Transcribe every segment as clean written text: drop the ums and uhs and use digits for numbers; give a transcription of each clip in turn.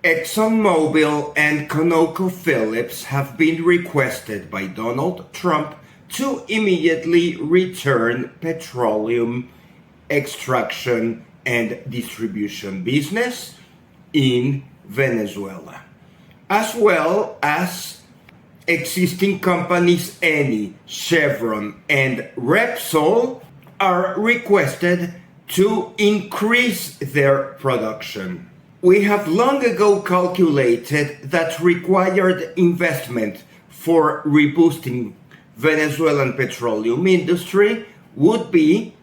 ExxonMobil and ConocoPhilips have been requested by Donald Trump to immediately return petroleum extraction and distribution business in Venezuela, as well as existing companies Eni, Chevron, and Repsol are requested to increase their production. We have long ago calculated that required investment for reboosting Venezuelan petroleum industry would be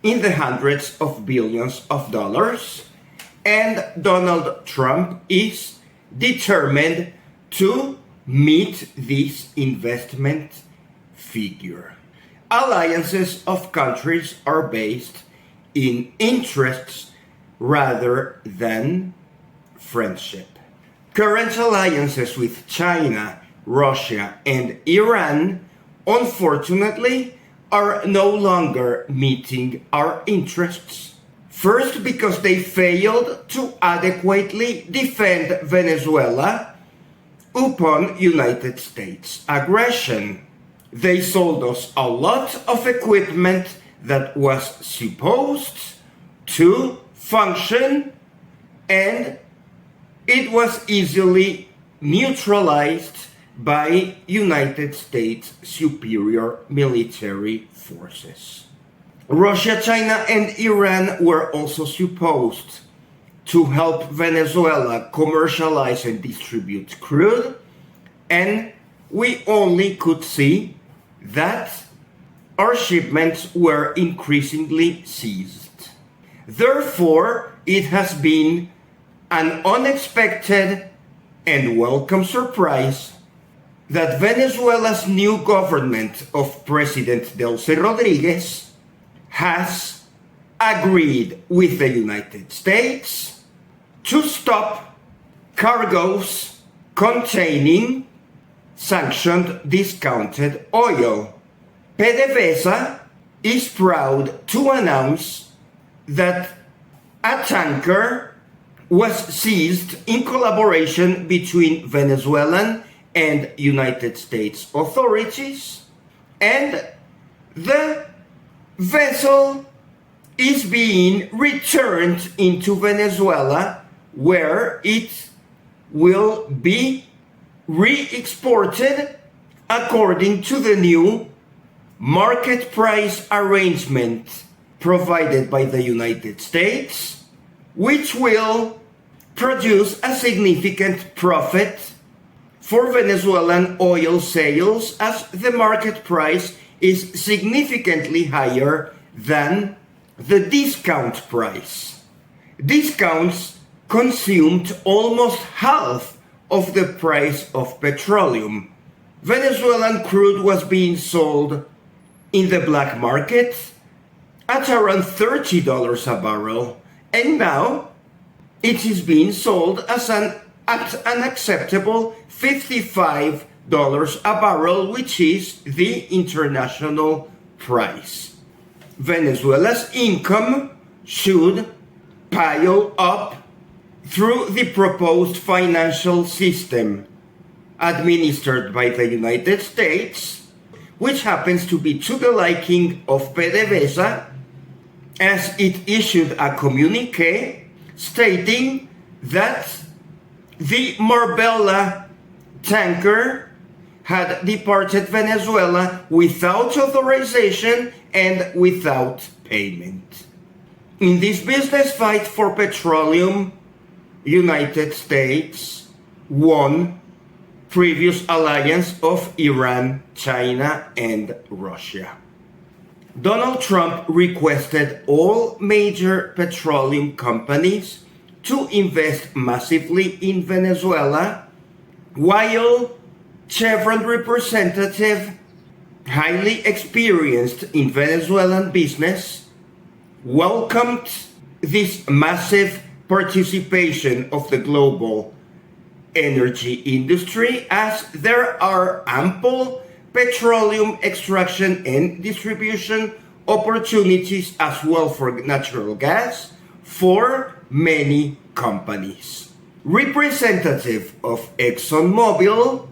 in the hundreds of billions of dollars, and Donald Trump is determined to meet this investment figure. Alliances of countries are based in interests rather than friendship. Current alliances with China, Russia, and Iran, unfortunately, are no longer meeting our interests. First, because they failed to adequately defend Venezuela upon United States aggression. They sold us a lot of equipment that was supposed to function, and it was easily neutralized by United States superior military forces. Russia, China, and Iran were also supposed to help Venezuela commercialize and distribute crude, and we only could see that our shipments were increasingly seized. Therefore, it has been an unexpected and welcome surprise that Venezuela's new government of President Delcy Rodriguez has agreed with the United States to stop cargoes containing sanctioned discounted oil. PDVSA is proud to announce that a tanker was seized in collaboration between Venezuelan and United States authorities, and the vessel is being returned into Venezuela, where it will be re-exported according to the new market price arrangement provided by the United States, which will produce a significant profit for Venezuelan oil sales, as the market price is significantly higher than the discount price. Discounts consumed almost half of the price of petroleum. Venezuelan crude was being sold in the black market at around $30 a barrel, and now it is being sold at an acceptable $55 a barrel, which is the international price. Venezuela's income should pile up through the proposed financial system administered by the United States, which happens to be to the liking of PDVSA, as it issued a communique stating that the Marbella tanker had departed Venezuela without authorization and without payment. In this business fight for petroleum, United States won previous alliance of Iran, China, and Russia. Donald Trump requested all major petroleum companies to invest massively in Venezuela, while Chevron representative, highly experienced in Venezuelan business, welcomed this massive participation of the global energy industry, as there are ample petroleum extraction and distribution opportunities, as well for natural gas, for many companies. representative of ExxonMobil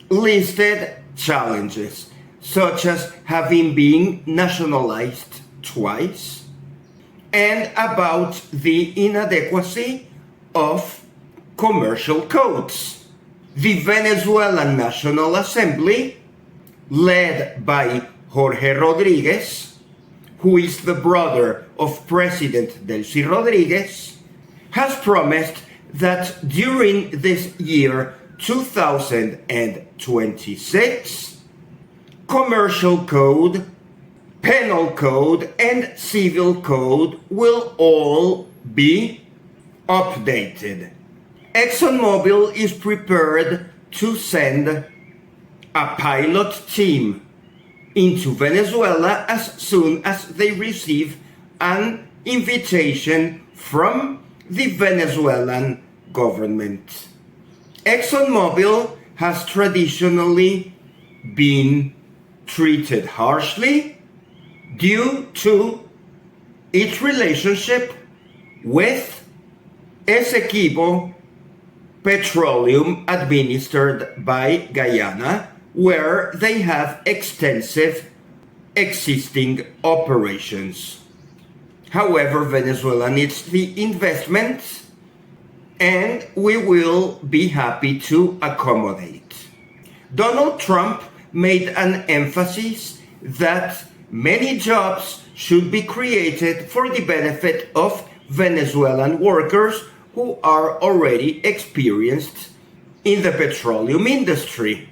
listed challenges, such as having been nationalized twice, and about the inadequacy of commercial codes. The Venezuelan National Assembly, led by Jorge Rodriguez, who is the brother of President Delcy Rodriguez, has promised that during this year 2026, commercial code, penal code, and civil code will all be updated. ExxonMobil is prepared to send a pilot team into Venezuela as soon as they receive an invitation from the Venezuelan government. ExxonMobil has traditionally been treated harshly due to its relationship with Essequibo Petroleum, administered by Guyana, where they have extensive existing operations. However, Venezuela needs the investment, and we will be happy to accommodate. Donald Trump made an emphasis that many jobs should be created for the benefit of Venezuelan workers who are already experienced in the petroleum industry,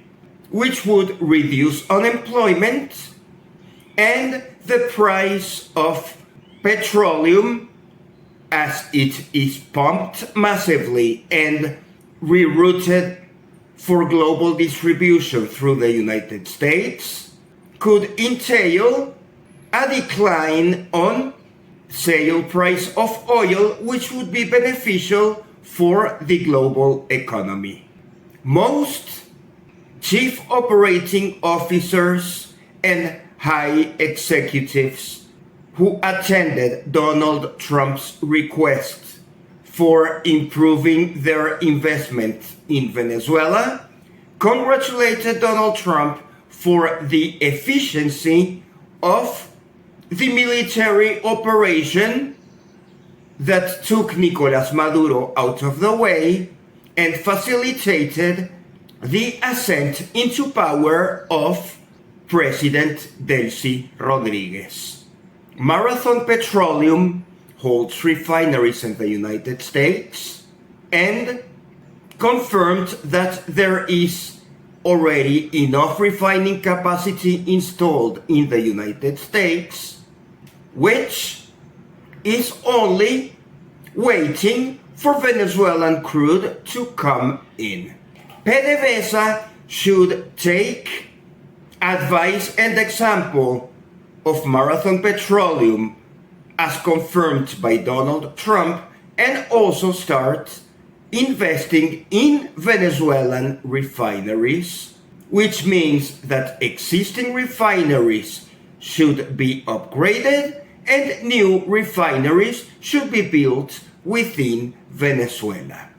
which would reduce unemployment and the price of petroleum as it is pumped massively and rerouted for global distribution through the United States could entail a decline on sale price of oil, which would be beneficial for the global economy. Most chief operating officers and high executives who attended Donald Trump's request for improving their investment in Venezuela congratulated Donald Trump for the efficiency of the military operation that took Nicolas Maduro out of the way and facilitated the ascent into power of President Delcy Rodriguez. Marathon Petroleum holds refineries in the United States and confirmed that there is already enough refining capacity installed in the United States, which is only waiting for Venezuelan crude to come in. PDVSA should take advice and example of Marathon Petroleum as confirmed by Donald Trump and also start investing in Venezuelan refineries, which means that existing refineries should be upgraded and new refineries should be built within Venezuela.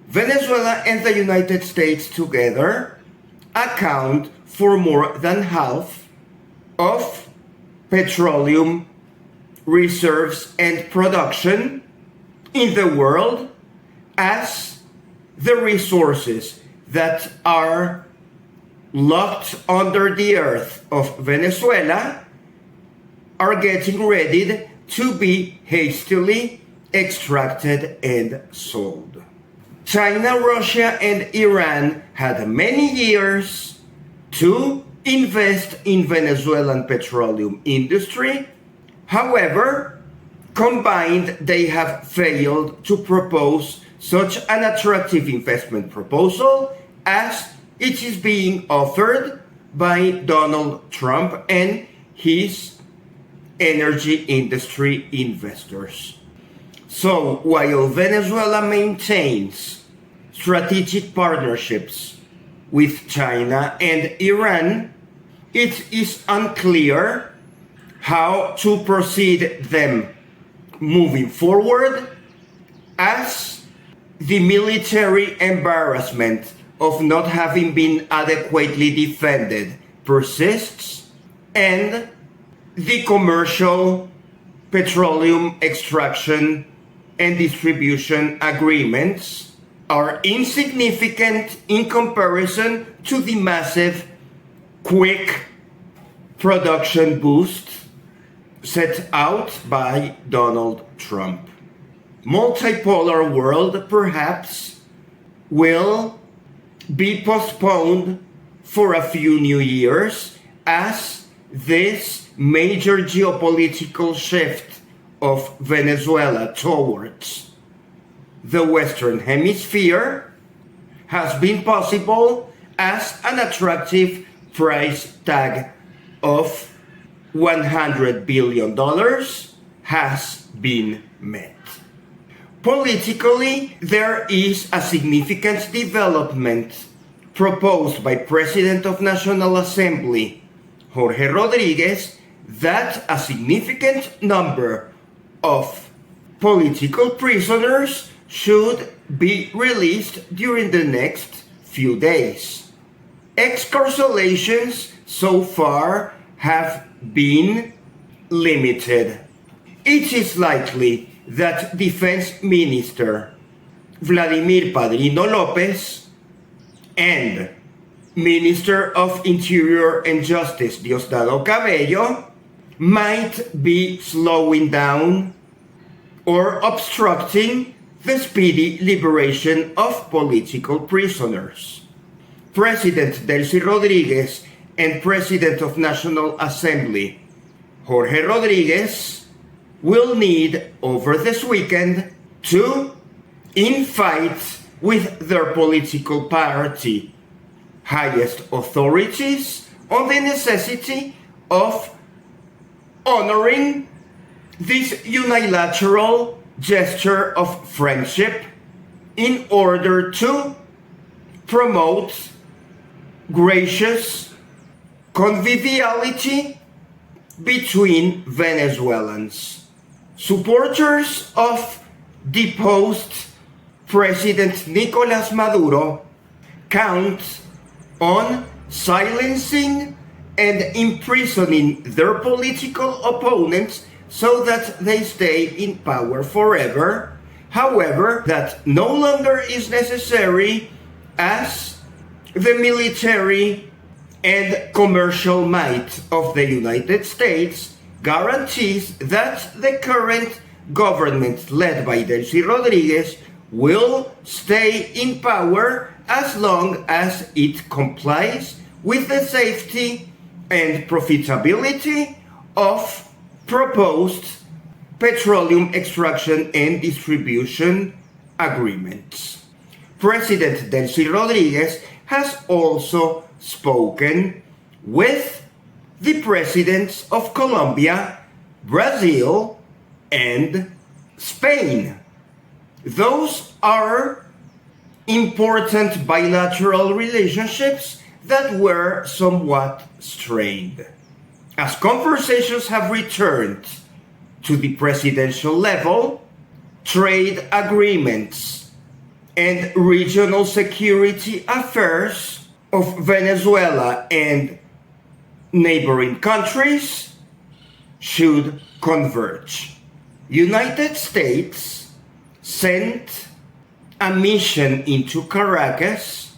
Venezuela and the United States together account for more than half of petroleum reserves and production in the world, as the resources that are locked under the earth of Venezuela are getting ready to be hastily extracted and sold. China, Russia, and Iran had many years to invest in Venezuelan petroleum industry. However, combined, they have failed to propose such an attractive investment proposal as it is being offered by Donald Trump and his energy industry investors. So while Venezuela maintains strategic partnerships with China and Iran, it is unclear how to proceed them moving forward, as the military embarrassment of not having been adequately defended persists, and the commercial petroleum extraction and distribution agreements are insignificant in comparison to the massive, quick production boost set out by Donald Trump. Multipolar world perhaps will be postponed for a few new years as this major geopolitical shift of Venezuela towards the Western Hemisphere has been possible as an attractive price tag of $100 billion has been met. Politically, there is a significant development proposed by President of National Assembly Jorge Rodriguez that a significant number of political prisoners should be released during the next few days. Excarcerations so far have been limited. It is likely that Defense Minister Vladimir Padrino Lopez and Minister of Interior and Justice Diosdado Cabello might be slowing down or obstructing the speedy liberation of political prisoners. President Delcy Rodriguez and President of National Assembly Jorge Rodriguez will need over this weekend to infight with their political party highest authorities on the necessity of honoring this unilateral gesture of friendship in order to promote gracious conviviality between Venezuelans. Supporters of deposed President Nicolás Maduro count on silencing and imprisoning their political opponents so that they stay in power forever. However, that no longer is necessary as the military and commercial might of the United States guarantees that the current government led by Delcy Rodriguez will stay in power as long as it complies with the safety and profitability of proposed petroleum extraction and distribution agreements. President Delcy Rodriguez has also spoken with the presidents of Colombia, Brazil, and Spain. Those are important bilateral relationships that were somewhat strained. As conversations have returned to the presidential level, trade agreements and regional security affairs of Venezuela and neighboring countries should converge. United States sent a mission into Caracas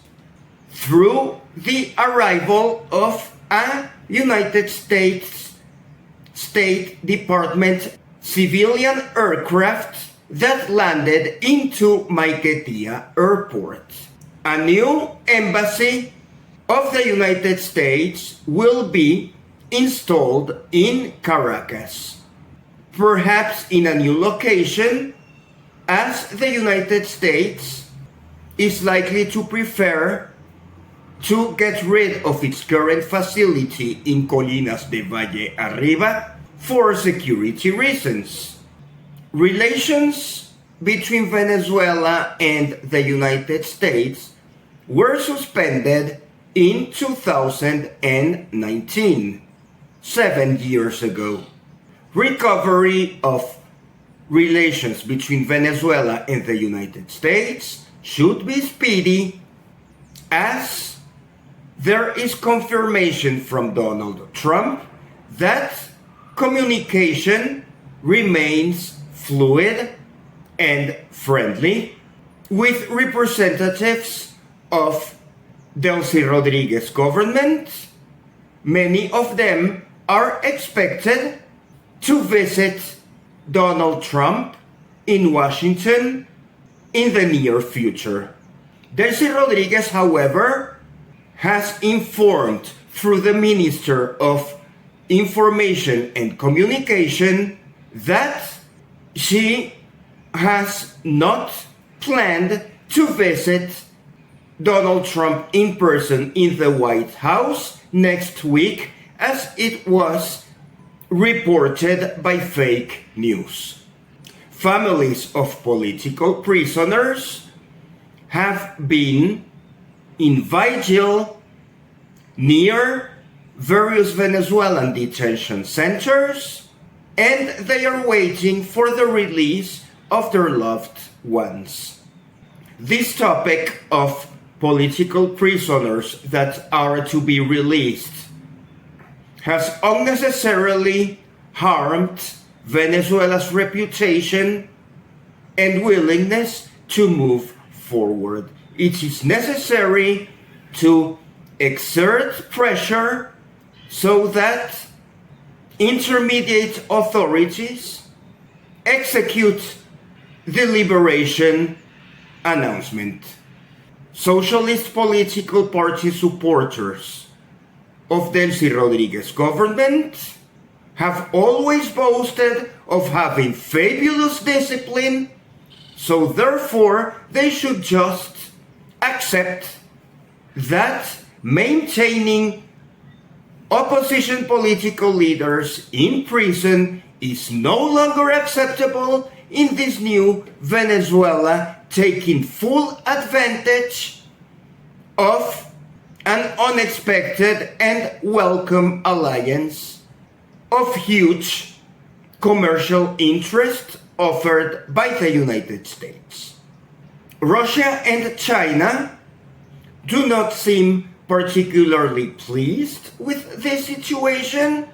through the arrival of a United States State Department civilian aircraft that landed into Maiquetía Airport. A new embassy of the United States will be installed in Caracas, perhaps in a new location, as the United States is likely to prefer to get rid of its current facility in Colinas de Valle Arriba for security reasons. Relations between Venezuela and the United States were suspended in 2019, 7 years ago. Recovery of relations between Venezuela and the United States should be speedy, as there is confirmation from Donald Trump that communication remains fluid and friendly with representatives of Delcy Rodriguez government. Many of them are expected to visit Donald Trump in Washington in the near future. Delcy Rodriguez, however, has informed through the Minister of Information and Communication that she has not planned to visit Donald Trump in person in the White House next week, as it was reported by fake news. Families of political prisoners have been in vigil near various Venezuelan detention centers, and they are waiting for the release of their loved ones. This topic of political prisoners that are to be released has unnecessarily harmed Venezuela's reputation and willingness to move forward. It is necessary to exert pressure so that intermediate authorities execute the liberation announcement. Socialist political party supporters of Delcy Rodriguez government have always boasted of having fabulous discipline, so therefore they should just accept that maintaining opposition political leaders in prison is no longer acceptable in this new Venezuela, taking full advantage of an unexpected and welcome alliance of huge commercial interest offered by the United States. Russia and China do not seem particularly pleased with this situation,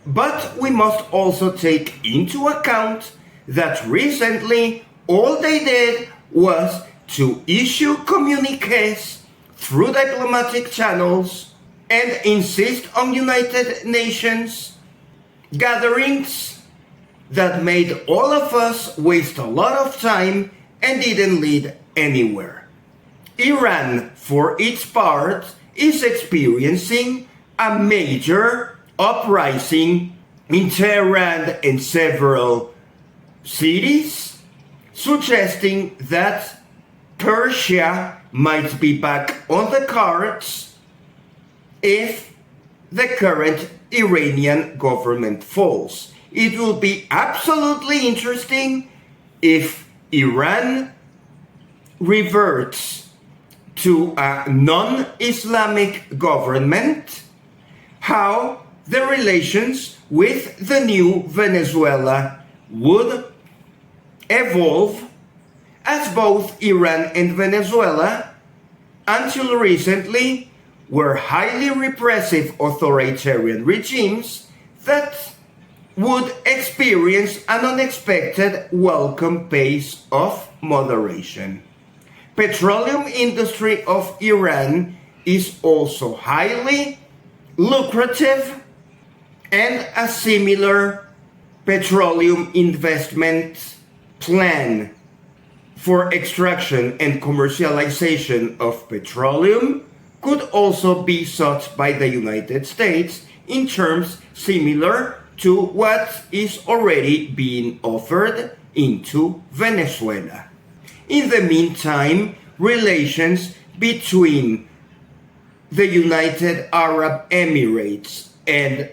but we must also take into account that recently all they did was to issue communiques through diplomatic channels and insist on United Nations gatherings that made all of us waste a lot of time and didn't lead anywhere. Iran, for its part, is experiencing a major uprising in Tehran and several cities, suggesting that Persia might be back on the cards if the current Iranian government falls. It will be absolutely interesting if Iran reverts to a non-Islamic government, how the relations with the new Venezuela would evolve, as both Iran and Venezuela, until recently, were highly repressive authoritarian regimes that would experience an unexpected welcome pace of moderation. Petroleum industry of Iran is also highly lucrative, and a similar petroleum investment plan for extraction and commercialization of petroleum could also be sought by the United States in terms similar to what is already being offered into Venezuela. In the meantime, relations between the United Arab Emirates and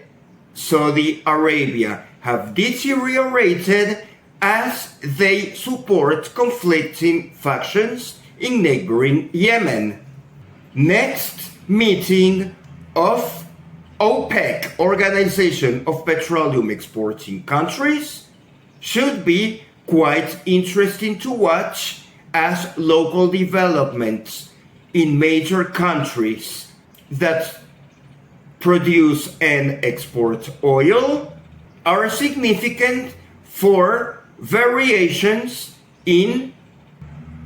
Saudi Arabia have deteriorated as they support conflicting factions in neighboring Yemen. Next meeting of OPEC, Organization of Petroleum Exporting Countries, should be quite interesting to watch, as local developments in major countries that produce and export oil are significant for variations in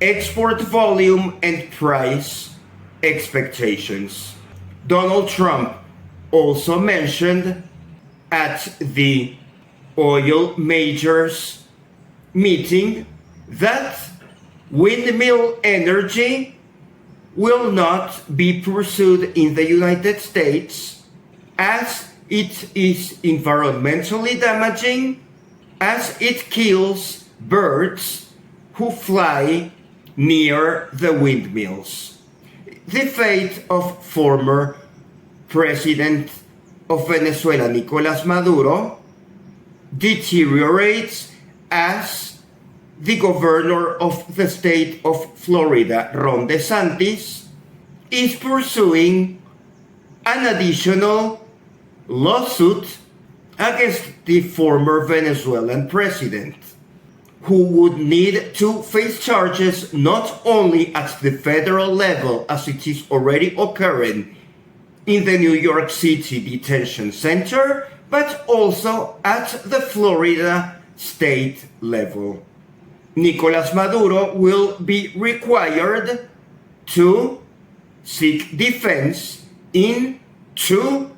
export volume and price expectations. Donald Trump also mentioned at the oil majors meeting that windmill energy will not be pursued in the United States as it is environmentally damaging, as it kills birds who fly near the windmills. The fate of former President of Venezuela, Nicolas Maduro, deteriorates as the governor of the state of Florida, Ron DeSantis, is pursuing an additional lawsuit against the former Venezuelan president, who would need to face charges not only at the federal level, as it is already occurring in the New York City detention center, but also at the Florida state level. Nicolas Maduro will be required to seek defense in two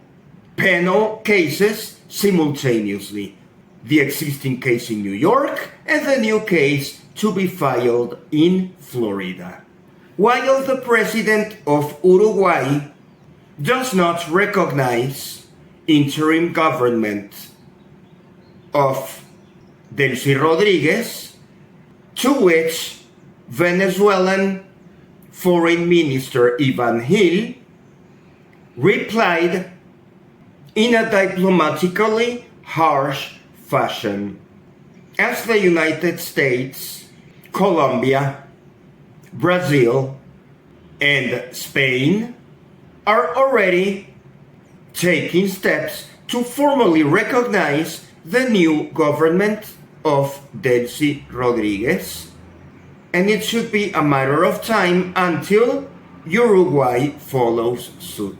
penal cases simultaneously: the existing case in New York and the new case to be filed in Florida. While the president of Uruguay does not recognize interim government of Delcy Rodriguez, to which Venezuelan Foreign Minister Ivan Gil replied in a diplomatically harsh fashion, as the United States, Colombia, Brazil, and Spain are already taking steps to formally recognize the new government of Delcy Rodriguez, and it should be a matter of time until Uruguay follows suit.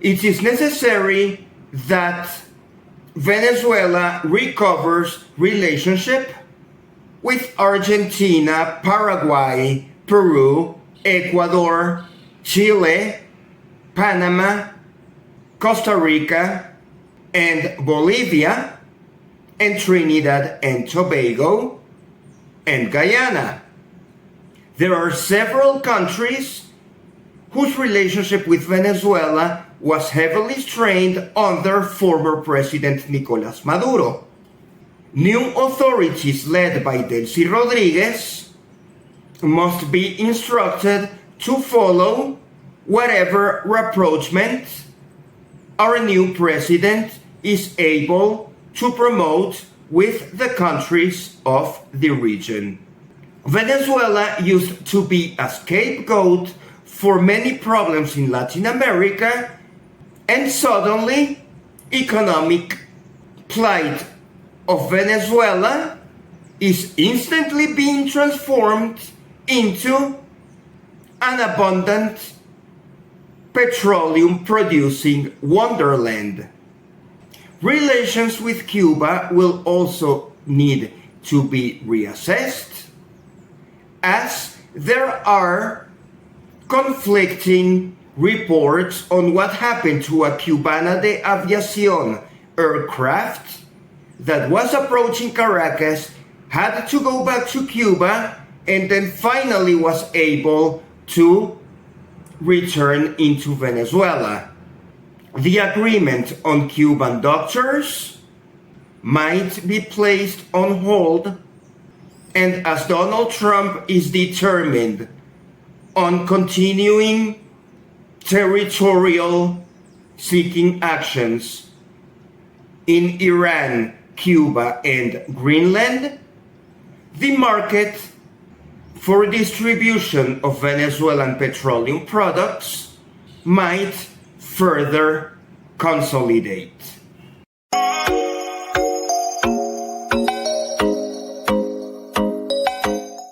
It is necessary that Venezuela recovers relationship with Argentina, Paraguay, Peru, Ecuador, Chile, Panama, Costa Rica, and Bolivia, and Trinidad and Tobago, and Guyana. There are several countries whose relationship with Venezuela was heavily strained under former President Nicolas Maduro. New authorities led by Delcy Rodriguez must be instructed to follow whatever rapprochement our new president is able to promote with the countries of the region. Venezuela used to be a scapegoat for many problems in Latin America, and suddenly economic plight of Venezuela is instantly being transformed into an abundant petroleum producing wonderland. Relations with Cuba will also need to be reassessed, as there are conflicting reports on what happened to a Cubana de Aviación aircraft that was approaching Caracas, had to go back to Cuba, and then finally was able to return into Venezuela. The agreement on Cuban doctors might be placed on hold, and as Donald Trump is determined on continuing territorial seeking actions in Iran, Cuba, and Greenland, the market for distribution of Venezuelan petroleum products might further consolidate.